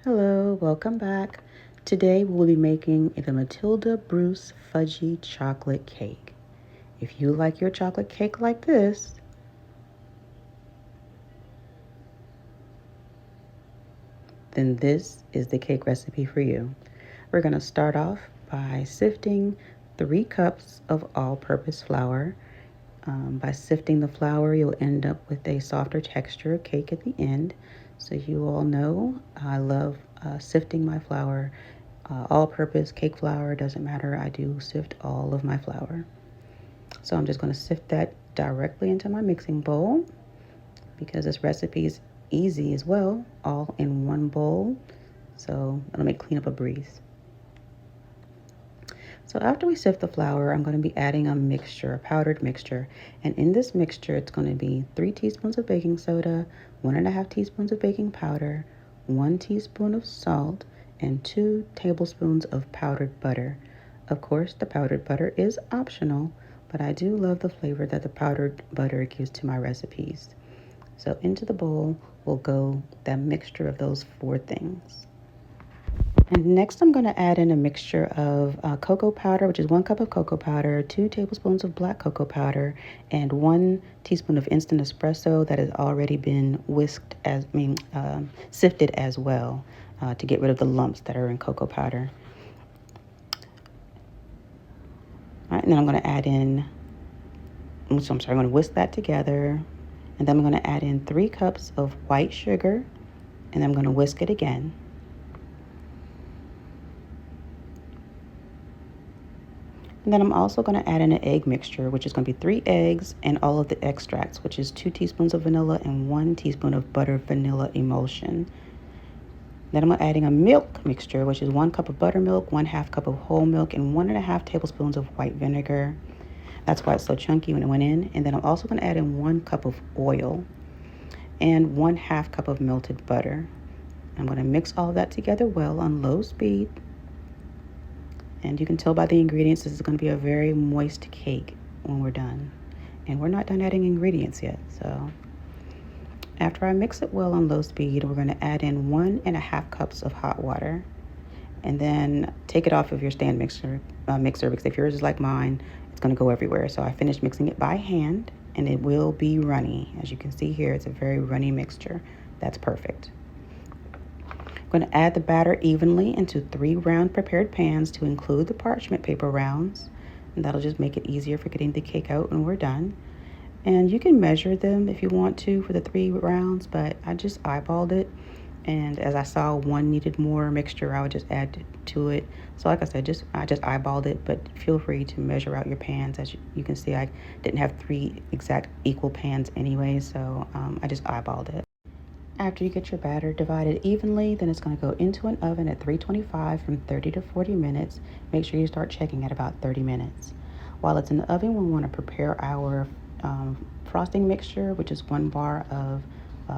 Hello, welcome back. Today we'll be making the Matilda Bruce Fudgy chocolate cake. If you like your chocolate cake like this, then this is the cake recipe for you. We're going to start off by sifting 3 cups of all-purpose flour. By sifting the flour, you'll end up with a softer texture cake at the end. So you all know I love sifting my flour. All-purpose cake flour, doesn't matter. I do sift all of my flour. So I'm just going to sift that directly into my mixing bowl because this recipe is easy as well, all in one bowl. So it'll make clean up a breeze. So after we sift the flour, I'm going to be adding a mixture, a powdered mixture. And in this mixture, it's going to be 3 teaspoons of baking soda, 1.5 teaspoons of baking powder, 1 teaspoon of salt, and 2 tablespoons of powdered butter. Of course, the powdered butter is optional, but I do love the flavor that the powdered butter gives to my recipes. So into the bowl will go that mixture of those 4 things. And next I'm going to add in a mixture of cocoa powder, which is 1 cup of cocoa powder, 2 tablespoons of black cocoa powder, and 1 teaspoon of instant espresso that has already been sifted as well to get rid of the lumps that are in cocoa powder. All right, and then I'm going to add in, I'm going to whisk that together, and then I'm going to add in 3 cups of white sugar, and I'm going to whisk it again. And then I'm also going to add in an egg mixture, which is going to be 3 eggs and all of the extracts, which is 2 teaspoons of vanilla and 1 teaspoon of butter vanilla emulsion. Then I'm adding a milk mixture, which is 1 cup of buttermilk, 1/2 cup of whole milk, and 1.5 tablespoons of white vinegar. That's why it's so chunky when it went in. And then I'm also going to add in 1 cup of oil and 1/2 cup of melted butter. I'm going to mix all of that together well on low speed. And you can tell by the ingredients, this is going to be a very moist cake when we're done. And we're not done adding ingredients yet. So after I mix it well on low speed, we're going to add in 1.5 cups of hot water. And then take it off of your stand mixer because if yours is like mine, it's going to go everywhere. So I finished mixing it by hand, and it will be runny. As you can see here, it's a very runny mixture. That's perfect. I'm going to add the batter evenly into 3 round prepared pans to include the parchment paper rounds. And that'll just make it easier for getting the cake out when we're done. And you can measure them if you want to for the 3 rounds, but I just eyeballed it. And as I saw one needed more mixture, I would just add to it. So like I said, I just eyeballed it, but feel free to measure out your pans. As you can see, I didn't have 3 exact equal pans anyway, so I just eyeballed it. After you get your batter divided evenly, then it's going to go into an oven at 325 from 30 to 40 minutes. Make sure you start checking at about 30 minutes. While it's in the oven, we want to prepare our frosting mixture, which is 1 bar of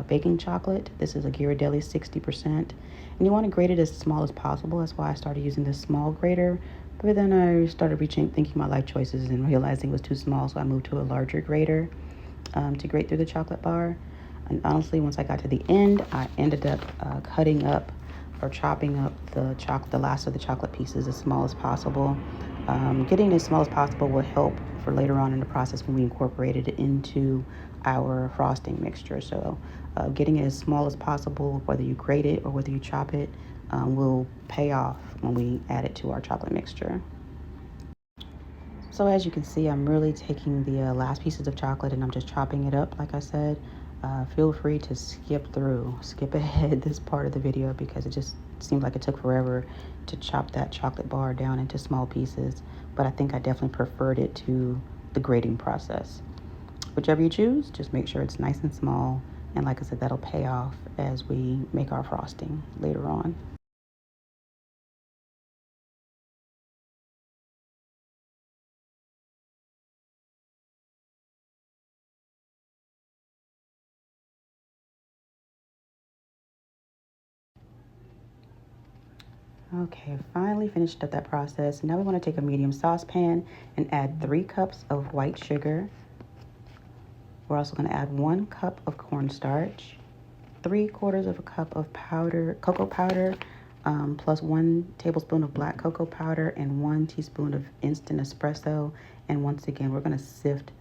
baking chocolate. This is a Ghirardelli 60%. And you want to grate it as small as possible. That's why I started using this small grater. But then I started thinking my life choices and realizing it was too small, so I moved to a larger grater to grate through the chocolate bar. And honestly, once I got to the end, I ended up cutting up or chopping up the last of the chocolate pieces as small as possible. Getting as small as possible will help for later on in the process when we incorporate it into our frosting mixture. So getting it as small as possible, whether you grate it or whether you chop it, will pay off when we add it to our chocolate mixture. So as you can see, I'm really taking the last pieces of chocolate and I'm just chopping it up, like I said. Feel free to skip ahead this part of the video because it just seemed like it took forever to chop that chocolate bar down into small pieces. But I think I definitely preferred it to the grating process. Whichever you choose, just make sure it's nice and small. And like I said, that'll pay off as we make our frosting later on. Okay, finally finished up that process. Now we want to take a medium saucepan and add 3 cups of white sugar. We're also going to add 1 cup of cornstarch. 3/4 of a cup of cocoa powder, plus 1 tablespoon of black cocoa powder and 1 teaspoon of instant espresso. And once again, we're going to sift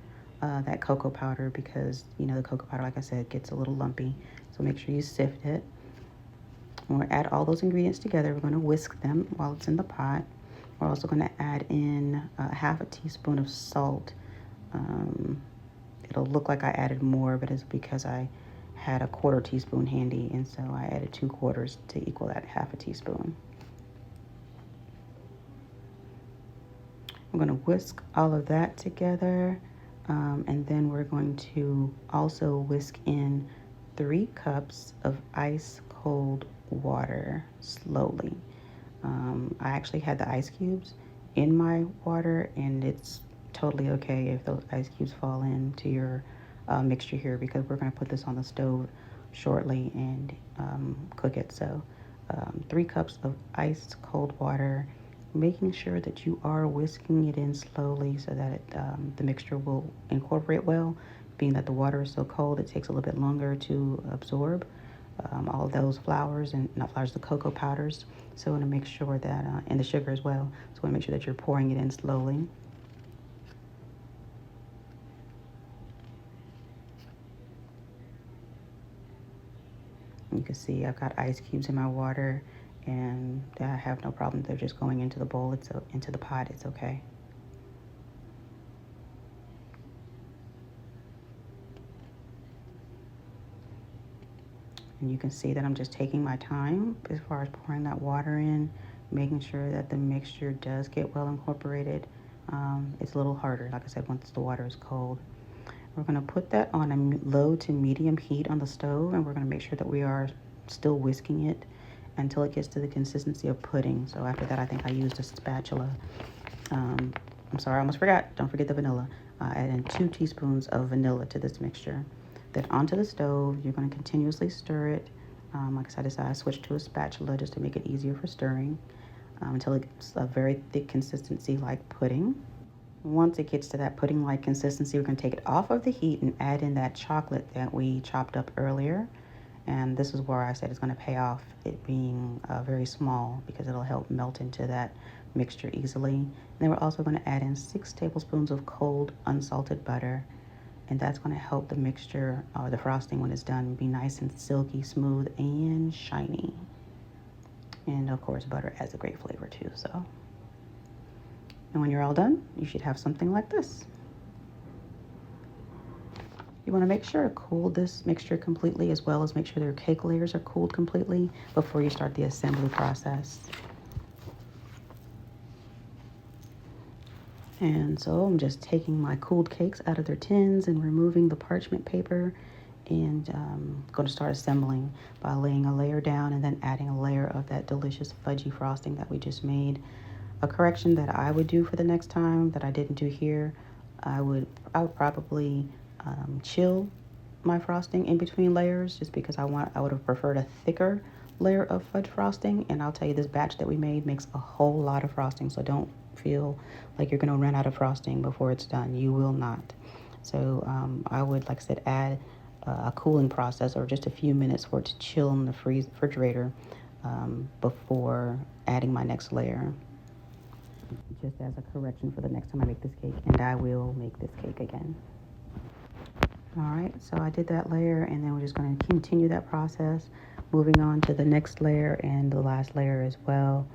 that cocoa powder because, you know, the cocoa powder, like I said, gets a little lumpy. So make sure you sift it. When we add all those ingredients together, we're going to whisk them while it's in the pot. We're also going to add in 1/2 teaspoon of salt. It'll look like I added more, but it's because I had a 1/4 teaspoon handy, and so I added 2/4 to equal that 1/2 teaspoon. I'm going to whisk all of that together, and then we're going to also whisk in 3 cups of ice cold water slowly. I actually had the ice cubes in my water, and it's totally okay if those ice cubes fall into your mixture here, because we're going to put this on the stove shortly and cook it. So 3 cups of ice cold water, making sure that you are whisking it in slowly so that the mixture will incorporate well. Being that the water is so cold, it takes a little bit longer to absorb all of those flours, and not flours, the cocoa powders. So I want to make sure that, and the sugar as well. So I want to make sure that you're pouring it in slowly. You can see I've got ice cubes in my water, and I have no problem. They're just going into the bowl. It's into the pot. It's okay. And you can see that I'm just taking my time as far as pouring that water in, making sure that the mixture does get well incorporated. It's a little harder, like I said, once the water is cold. We're going to put that on a low to medium heat on the stove, and we're going to make sure that we are still whisking it until it gets to the consistency of pudding. So after that, I think I used a spatula. I'm sorry, I almost forgot. Don't forget the vanilla. Add in 2 teaspoons of vanilla to this mixture. Then onto the stove, you're going to continuously stir it. Like I said, I decided I switched to a spatula just to make it easier for stirring until it gets a very thick consistency like pudding. Once it gets to that pudding-like consistency, we're going to take it off of the heat and add in that chocolate that we chopped up earlier. And this is where I said it's going to pay off, it being very small, because it'll help melt into that mixture easily. And then we're also going to add in 6 tablespoons of cold unsalted butter. And that's going to help the mixture, or the frosting when it's done, be nice and silky, smooth, and shiny. And of course, butter adds a great flavor too, so. And when you're all done, you should have something like this. You want to make sure to cool this mixture completely, as well as make sure your cake layers are cooled completely before you start the assembly process. And so I'm just taking my cooled cakes out of their tins and removing the parchment paper, and going to start assembling by laying a layer down and then adding a layer of that delicious fudgy frosting that we just made. A correction that I would do for the next time that I didn't do here, I would probably chill my frosting in between layers, just because I would have preferred a thicker layer of fudge frosting. And I'll tell you, this batch that we made makes a whole lot of frosting, so don't feel like you're going to run out of frosting before it's done. You will not. So I would, like I said, add a cooling process, or just a few minutes for it to chill in the refrigerator before adding my next layer. Just as a correction for the next time I make this cake, and I will make this cake again. All right, so I did that layer, and then we're just going to continue that process, moving on to the next layer and the last layer as well.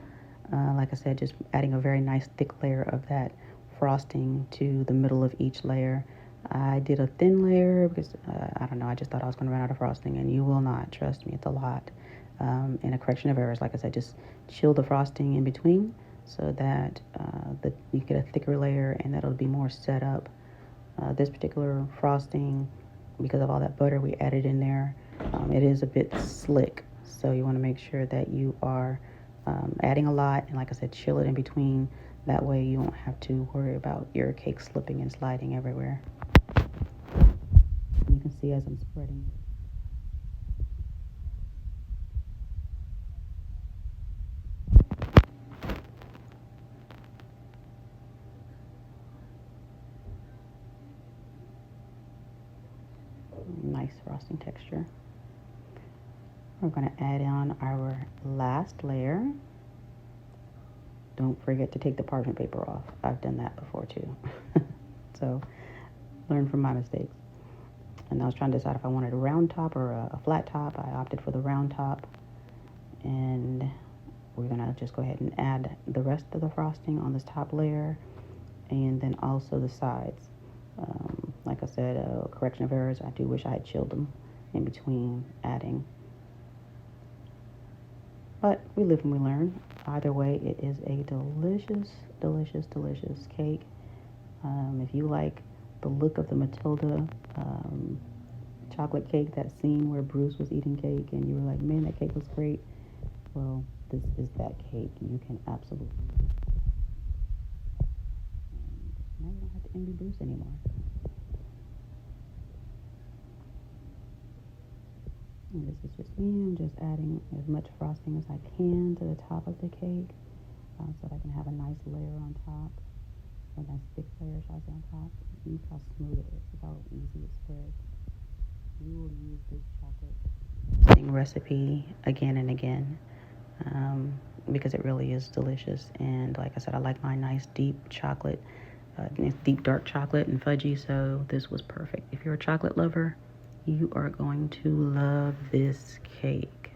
Like I said, just adding a very nice thick layer of that frosting to the middle of each layer. I did a thin layer because, I don't know, I just thought I was going to run out of frosting, and you will not. Trust me, it's a lot. And a correction of errors, like I said, just chill the frosting in between so that you get a thicker layer, and that'll be more set up. This particular frosting, because of all that butter we added in there, it is a bit slick. So you want to make sure that you are adding a lot, and like I said, chill it in between. That way you won't have to worry about your cake slipping and sliding everywhere. And you can see as I'm spreading. Nice frosting texture. We're going to add on our last layer. Don't forget to take the parchment paper off. I've done that before too. So learn from my mistakes. And I was trying to decide if I wanted a round top or a flat top. I opted for the round top. And we're going to just go ahead and add the rest of the frosting on this top layer, and then also the sides. Like I said, correction of errors, I do wish I had chilled them in between adding. But we live and we learn. Either way, it is a delicious, delicious, delicious cake. If you like the look of the Matilda chocolate cake, that scene where Bruce was eating cake and you were like, man, that cake looks great. Well, this is that cake. You can absolutely. And now you don't have to envy Bruce anymore. And this is just me. I'm just adding as much frosting as I can to the top of the cake so that I can have a nice layer on top. A nice thick layer, shall I say, on top. Look how smooth it is. Look how easy it spreads. You will use this chocolate recipe again and again because it really is delicious. And like I said, I like my nice deep chocolate, deep dark chocolate and fudgy, so this was perfect. If you're a chocolate lover, you are going to love this cake.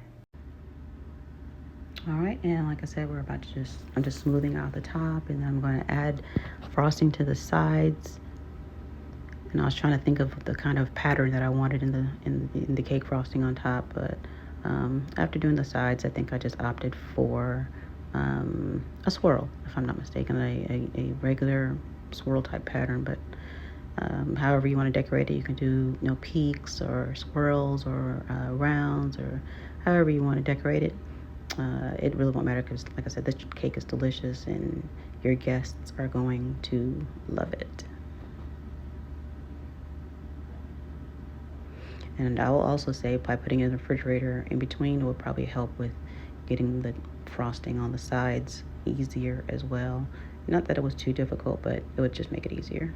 All right, and like I said, I'm just smoothing out the top, and then I'm going to add frosting to the sides. And I was trying to think of the kind of pattern that I wanted in the cake frosting on top, but after doing the sides, I think I just opted for a swirl, if I'm not mistaken, a regular swirl type pattern. But however you want to decorate it, you can do peaks or swirls or rounds or however you want to decorate it. It really won't matter because, like I said, this cake is delicious and your guests are going to love it. And I will also say by putting it in the refrigerator in between will probably help with getting the frosting on the sides easier as well. Not that it was too difficult, but it would just make it easier.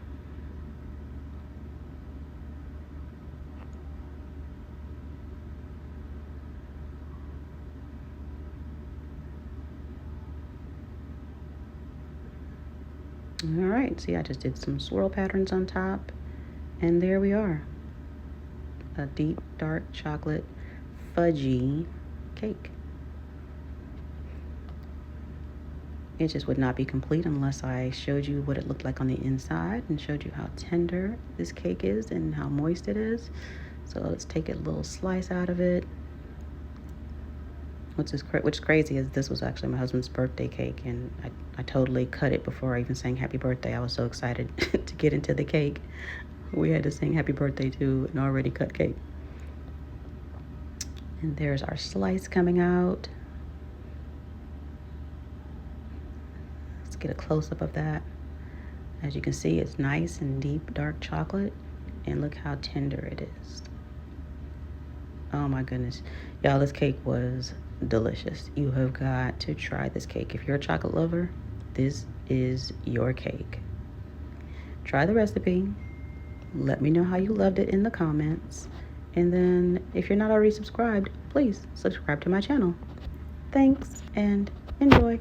All right, see, I just did some swirl patterns on top, and there we are. A deep dark chocolate fudgy cake. It just would not be complete unless I showed you what it looked like on the inside and showed you how tender this cake is and how moist it is. So let's take a little slice out of it. What's crazy is this was actually my husband's birthday cake, and I totally cut it before I even sang happy birthday. I was so excited to get into the cake. We had to sing happy birthday to an already cut cake. And there's our slice coming out. Let's get a close-up of that. As you can see, it's nice and deep dark chocolate, and look how tender it is. Oh my goodness. Y'all, this cake was delicious. You have got to try this cake. If you're a chocolate lover, this is your cake. Try the recipe. Let me know how you loved it in the comments. And then if you're not already subscribed, please subscribe to my channel. Thanks and enjoy.